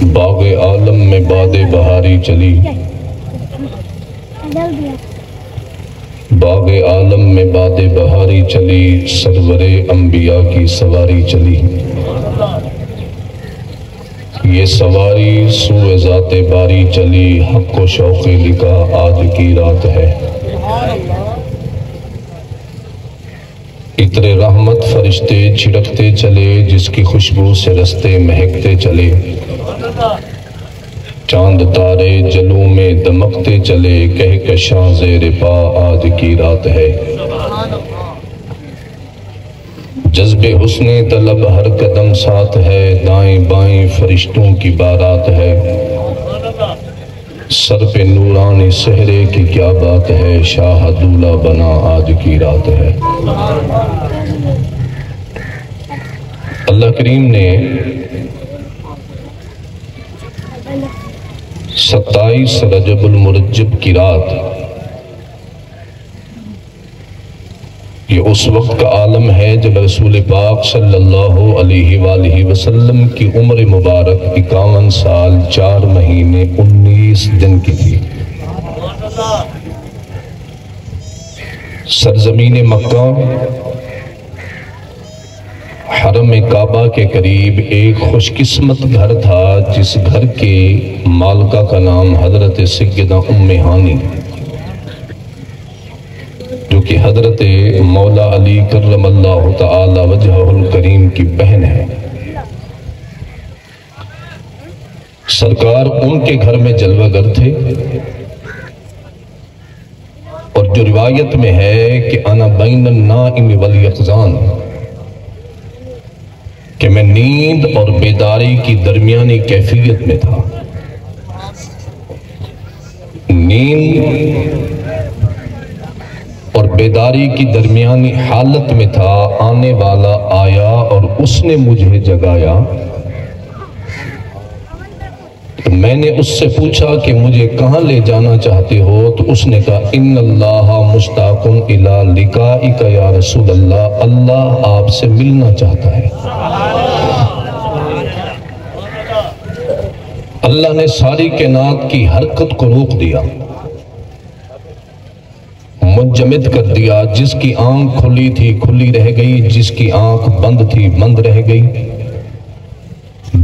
باغ عالم میں باد بہاری چلی، باغ عالم میں باد بہاری چلی، سرور انبیاء کی سواری چلی، یہ سواری سوئے ذات باری چلی، حق و شوق لکھا آج کی رات ہے، عطر رحمت فرشتے چھڑکتے چلے، جس کی خوشبو سے رستے مہکتے چلے، چاند تارے جلوں میں دمکتے چلے، کہکشاں زیر پا آج کی رات ہے، جذب حسن طلب ہر قدم ساتھ ہے، دائیں بائیں فرشتوں کی بارات ہے، سر پہ نورانی سہرے کی کیا بات ہے، شاہ دولہ بنا آج کی رات ہے۔ اللہ کریم نے 27 رجب المرجب کی رات، یہ اس وقت کا عالم ہے جب رسول پاک صلی اللہ علیہ وآلہ وسلم کی عمر مبارک 51 سال 4 مہینے 19 دن کی تھی۔ سرزمین مکہ حرم کعبہ کے قریب ایک خوش قسمت گھر تھا، جس گھر کے مالکہ کا نام حضرت سیدہ ام ہانی، جو کہ حضرت مولا علی کرم اللہ تعالی وجہہ الکریم کی بہن ہے۔ سرکار ان کے گھر میں جلوہ گر تھے، اور جو روایت میں ہے کہ انا بین النائم والیقظان، کہ میں نیند اور بیداری کی درمیانی کیفیت میں تھا، نیند اور بیداری کی درمیانی حالت میں تھا، آنے والا آیا اور اس نے مجھے جگایا، تو میں نے اس سے پوچھا کہ مجھے کہاں لے جانا چاہتے ہو؟ تو اس نے کہا ان اللہ مشتاق الی لقائک یا رسول اللہ، اللہ آپ سے ملنا چاہتا ہے۔ اللہ نے ساری کائنات کی حرکت کو روک دیا، منجمد کر دیا، جس کی آنکھ کھلی تھی کھلی رہ گئی، جس کی آنکھ بند تھی بند رہ گئی،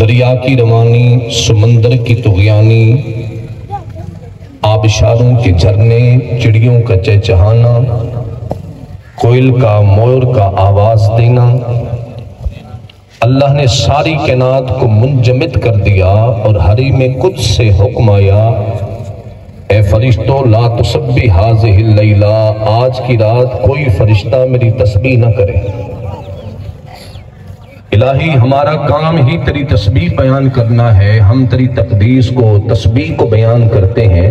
دریا کی روانی، سمندر کی طغیانی، آبشاروں کے جھرنے، چڑیوں کا چہچہانا، کوئل کا مور کا آواز دینا، اللہ نے ساری کائنات کو منجمد کر دیا، اور حریم قدس سے حکم آیا اے فرشتو لا تسبح ہذہ اللیلہ، آج کی رات کوئی فرشتہ میری تسبیح نہ کرے۔ الہی ہمارا کام ہی تیری تسبیح بیان کرنا ہے، ہم تیری تقدیس کو تسبیح کو بیان کرتے ہیں،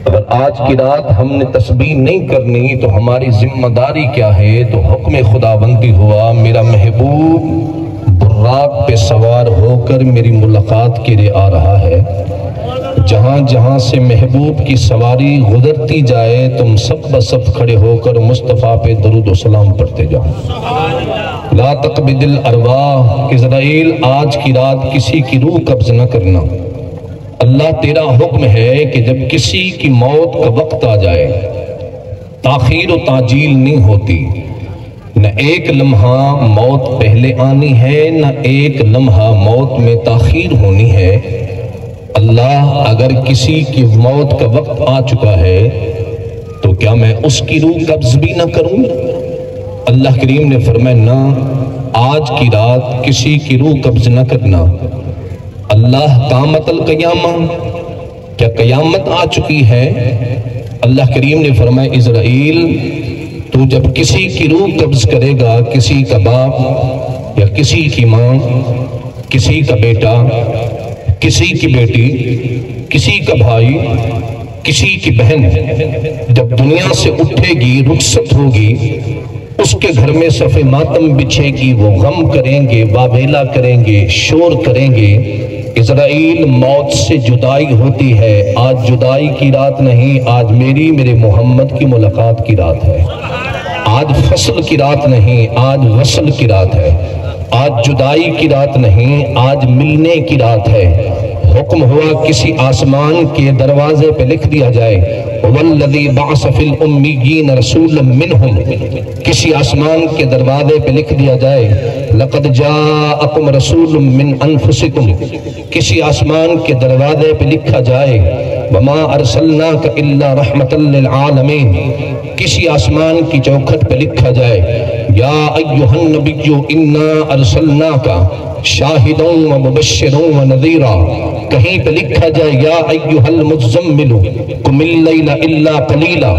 اگر آج کی رات ہم نے تسبیح نہیں کرنی تو ہماری ذمہ داری کیا ہے؟ تو حکم خداوندی ہوا، میرا محبوب براق پہ سوار ہو کر میری ملاقات کے لیے آ رہا ہے، جہاں جہاں سے محبوب کی سواری گزرتی جائے تم سب بسب کھڑے ہو کر مصطفیٰ پہ درود و سلام پڑھتے جاؤ۔ لا تقبض الارواح، اسرائیل آج کی رات کسی کی روح قبض نہ کرنا، اللہ تیرا حکم ہے کہ جب کسی کی موت کا وقت آ جائے تاخیر و تعجیل نہیں ہوتی، نہ ایک لمحہ موت پہلے آنی ہے نہ ایک لمحہ موت میں تاخیر ہونی ہے۔ اللہ اگر کسی کی موت کا وقت آ چکا ہے تو کیا میں اس کی روح قبض بھی نہ کروں؟ اللہ کریم نے فرمایا نہ، آج کی رات کسی کی روح قبض نہ کرنا۔ اللہ قامت القیامہ، کیا قیامت آ چکی ہے؟ اللہ کریم نے فرمایا اسرائیل تو جب کسی کی روح قبض کرے گا، کسی کا باپ یا کسی کی ماں، کسی کا بیٹا، کسی کی بیٹی، کسی کا بھائی، کسی کی بہن جب دنیا سے اٹھے گی، رخصت ہوگی، اس کے گھر میں صف ماتم بچھے گی، وہ غم کریں گے، واویلا کریں گے، شور کریں گے۔ اسرائیل موت سے جدائی ہوتی ہے، آج جدائی کی رات نہیں، آج میرے محمد کی ملاقات کی رات ہے، آج فصل کی رات نہیں، آج وصل کی رات ہے۔ آج جدائی کی رات نہیں، آج ملنے کی رات ہے۔ حکم ہوا کسی آسمان کے دروازے پہ لکھ دیا جائے وَالَّذِي بَعَثَ فِي الْأُمِّيِّينَ رَسُولًا مِّنْهُمْ، کسی آسمان کے دروازے پہ لکھ دیا جائے لَقَدْ جَاءَكُمْ رَسُولٌ مِّنْ أَنفُسِكُمْ، کسی آسمان کے دروازے پہ لکھا جائے وَمَا أَرْسَلْنَاكَ إِلَّا رَحْمَةً لِّلْعَالَمِينَ، کسی آسمان کی چوکھٹ پہ لکھا جائے یا ایھا النبی انا ارسلناک شاہدا ومبشرا ونذیرا، کہیں پہ لکھا جائے یا ایھا المزمل قم اللیل الا قلیلا،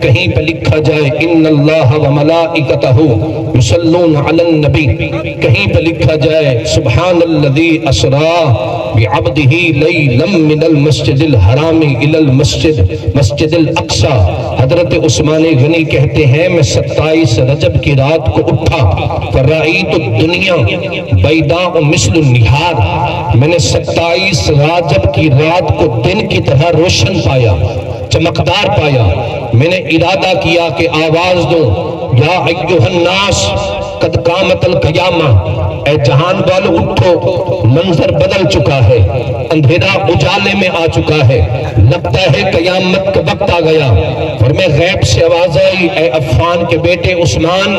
کہیں پہ لکھا جائے ان اللہ وملائکتہ یصلون علی النبی، کہیں پہ لکھا جائے سبحان الذی اسری بعبدہ لیلا من المسجد الحرام الی مسجد الاقصی۔ حضرت عثمان غنی کہتے ہیں میں 27 رجب کی رات کو اٹھا فرائیت الدنیا بیضاء مثل النہار، میں نے 27 رجب کی رات کو دن کی طرح روشن پایا، چمکدار پایا۔ میں نے ارادہ کیا کہ آواز دوں یا ایھا الناس قد قامت القیامہ، اے جہان والو اٹھو، منظر بدل چکا ہے، اندھیرا اجالے میں آ چکا ہے، لگتا ہے قیامت کا وقت آ گیا۔ فرمائے غیب سے آواز آئی اے عفان کے بیٹے عثمان،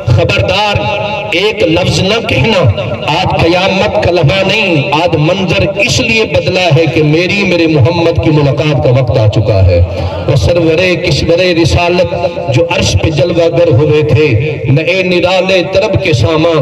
خبردار ایک لفظ نہ کہنا، آج قیامت کا لمحہ نہیں، آج منظر اس لیے بدلا ہے کہ میرے محمد کی ملاقات کا وقت آ چکا ہے۔ وہ سرورے کشورے رسالت جو عرش پہ جلوہ گر ہوئے تھے، نئے نرالے طرب کے ساما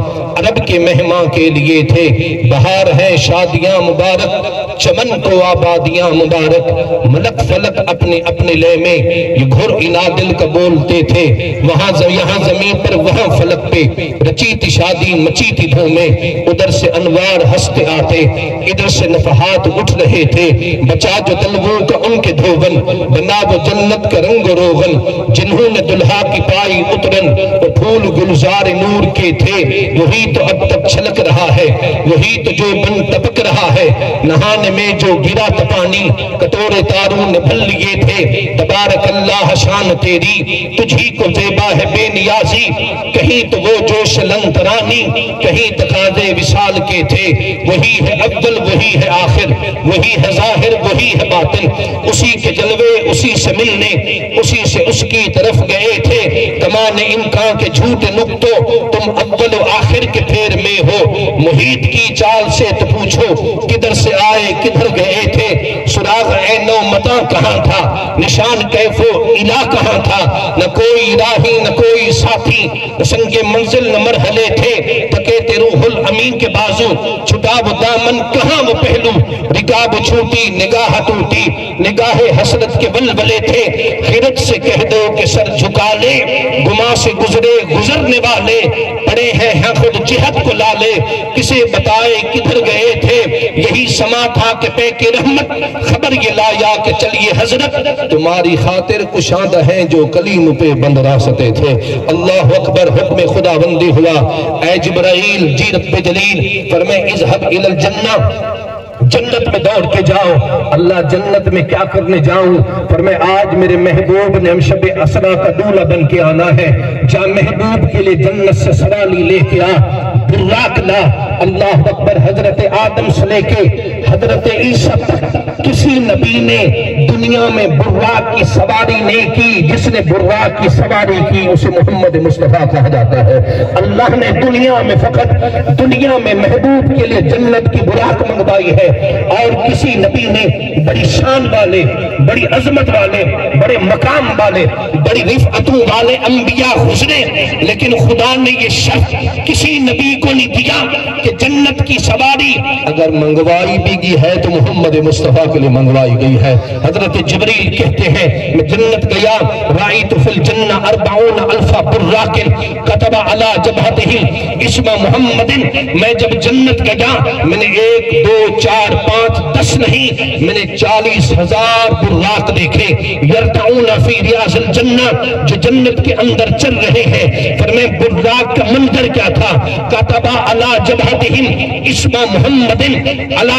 عرب کے مہماں کے لیے تھے، بہار ہیں شادیاں مبارک چمن کو آبادیاں مبارک، ملک فلک اپنے لے میں یہ گھر انادل کا بولتے تھے، یہاں زمین پر وہاں فلک پہ رچی تھی شادی مچی تھی دھومیں، ادھر سے انوار ہستے آتے ادھر سے نفحات اٹھ رہے تھے، بچا جو دلووں کا ان کے دھوون، بنا وہ جنت کا رنگ و روغن، جنہوں نے دلہا کی پائی اترن وہ پھول گلزار نور کے تھے، وہی تو اب تک چھلک رہا ہے، وہی تو جو بن ٹپک رہا ہے، نہانے میں جو گرا تھا پانی کٹورے تاروں نے بھل لیے تھے، تبارک اللہ شان تیری تجھی کو زیبا ہے بے نیازی، کہیں تو وہ جوش لنترانی کہیں تقاضے وصال کے تھے، وہی ہے اول وہی ہے آخر وہی ہے ظاہر وہی ہے باطن، اسی کے جلوے اسی سے ملنے اسی سے اس کی طرف گئے تھے، کمان امکان کے جھوٹے نقطوں تم اول و آخر کے پھیر میں ہو، محیط کی چال سے تو پوچھو کدھر سے آئے کدھر گئے تھے، سراغ عین و متا کہاں تھا، نشان کیف و الہ کہاں تھا، نہ کوئی راہی نہ کوئی ساتھی، سنگ منزل نہ مرحلے تھے، تکیتے روح الامین کے بازو، چھٹا وہ دامن کہاں وہ پہلو، رکاب چھوٹی نگاہ ٹوٹی، نگاہ حسرت کے بلبلے تھے، خیرت سے کہہ دو کہ سر جھکا لے، گما سے گزرے گزرنے والے، پڑے ہیں خود جہت کو لالے، کسے بتائے کدھر گئے تھے، یہی سما تھا کہ پے کے رحمت خبر یہ لایا کہ چلیے حضرت تمہاری خاطر کشادہ ہیں جو کلیم پہ بند راستے تھے۔ اللہ اکبر، حکم خدا بندی ہوا، اے جبرائیل جی رب جلیل فرمائے اذهب الى الجنہ، جنت میں دوڑ کے جاؤ۔ اللہ جنت میں کیا کرنے جاؤں؟ فرمائے آج میرے محبوب نے ہم شب اسرا کا دولہ بن کے آنا ہے، جا محبوب کے لئے جنت سے سرالی لے کے آ، براق لا۔ اللہ اکبر، حضرت آدم سے لے کے حضرت عیسیٰ تک کسی نبی نے دنیا میں براق کی سواری نہیں کی، جس نے براق کی سواری کی اسے محمد مصطفیٰ کہا جاتا ہے۔ اللہ نے دنیا میں فقط دنیا میں محبوب کے لئے جنت کی براق منگوائی ہے، اور کسی نبی نے بڑی شان والے بڑی عظمت والے بڑے مقام والے بڑی رفعتوں والے انبیاء گزرے، لیکن خدا نے یہ شرط کسی نبی کو نہیں دیا کہ جنت کی سواری اگر منگوائی بھی گئی ہے تو محمد مصطفیٰ کے لئے منگوائی گئی ہے۔ حضرت جبریل کہتے ہیں میں جنت گیا، رائیت فی الجنہ 40,000 براق کتب علی جبہتہ اسم محمد، میں جب جنت گیا میں نے 1 2 4 5 10 نہیں، میں نے 40,000 براق دیکھے، یرتعون فی ریاض الجنہ، جو جنت کے اندر چل رہے ہیں۔ فرمائے براق کا منظر کیا تھا؟ کتب علی جبہتہم اسم محمد، علی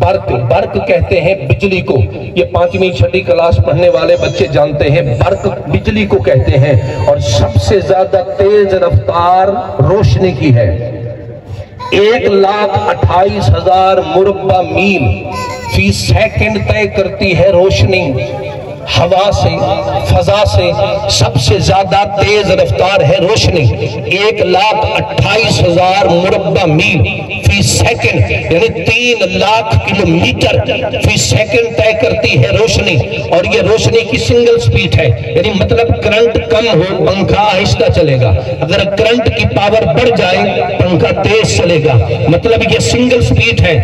برق، برق کہتے ہیں بجلی کو، یہ 5ویں 6ٹھی کلاس پڑھنے والے بچے جانتے ہیں، برق بجلی کو کہتے ہیں، اور سب سے زیادہ تیز رفتار روشنی کی ہے۔ 1,28,000 مربع میل فی سیکنڈ طے کرتی ہے روشنی، ہوا سے، فضا سے سب سے زیادہ تیز رفتار ہے روشنی۔ 1,28,000 مربع میل فی سیکنڈ، یعنی 3 لاکھ کلومیٹر فی سیکنڈ طے کرتی ہے روشنی، اور یہ روشنی کی سنگل سپیڈ ہے، یعنی مطلب کرنٹ کم ہو پنکھا آہستہ چلے گا، اگر کرنٹ کی پاور بڑھ جائے پنکھا تیز چلے گا، مطلب یہ سنگل سپیڈ ہے۔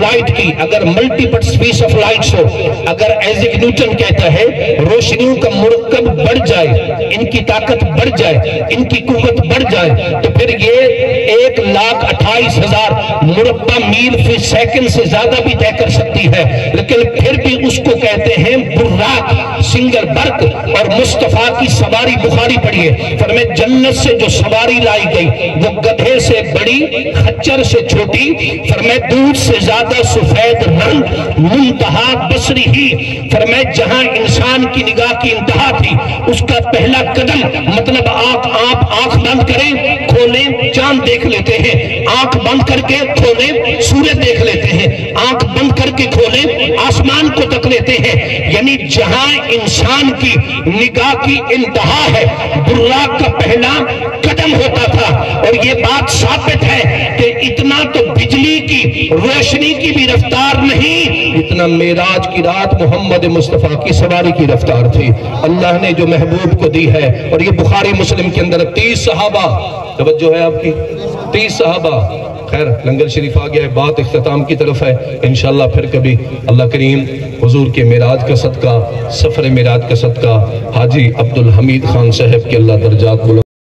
لائٹ کی اگر ملٹیپل سپیڈ آف لائٹس ہو، اگر ایزک نیوٹن کہتا ہے روشنیوں کا مرکب بڑھ جائے، ان کی طاقت بڑھ جائے، ان کی قوت بڑھ جائے، تو پھر یہ 1,28,000 مربع میل فی سیکنڈ سے زیادہ بھی طے کر سکتی ہے، لیکن پھر بھی اس کو کہتے ہیں براق، سنگل برق۔ اور مصطفیٰ کی سواری بخاری پڑھیے، فرمائے جنت سے جو سواری لائی گئی وہ گدھے سے بڑی، خچر سے چھوٹی، فرمائے دودھ سے زیادہ سفید رنگ، منتہا بصری ہی، فرمائے جہاں انسان کی نگاہ کی انتہا تھی اس کا پہلا قدم، مطلب آپ آنکھ بند کریں کھولیں چاند دیکھ لیتے ہیں، آنکھ بند کر کے کھولیں سورج دیکھ لیتے ہیں، آنکھ بند کر کے کھولیں آسمان کو تک لیتے ہیں، یعنی جہاں انسان کی نگاہ کی انتہا ہے براق کا پہلا قدم ہوتا تھا۔ اور یہ بات ثابت ہے کہ اتنا تو بجلی کی روشنی کی بھی رفتار نہیں، اتنا معراج کی رات محمد مصطفیٰ کی سواری کی رفتار تھی اللہ نے جو محبوب کو دی ہے۔ اور یہ بخاری مسلم کے اندر 30 صحابہ، توجہ ہے آپ کی، 30 صحابہ۔ خیر لنگر شریف آ گیا ہے، بات اختتام کی طرف ہے، انشاءاللہ پھر کبھی اللہ کریم حضور کے معراج کا صدقہ، سفر معراج کا صدقہ حاجی عبدالحمید خان صاحب کے اللہ درجات بلند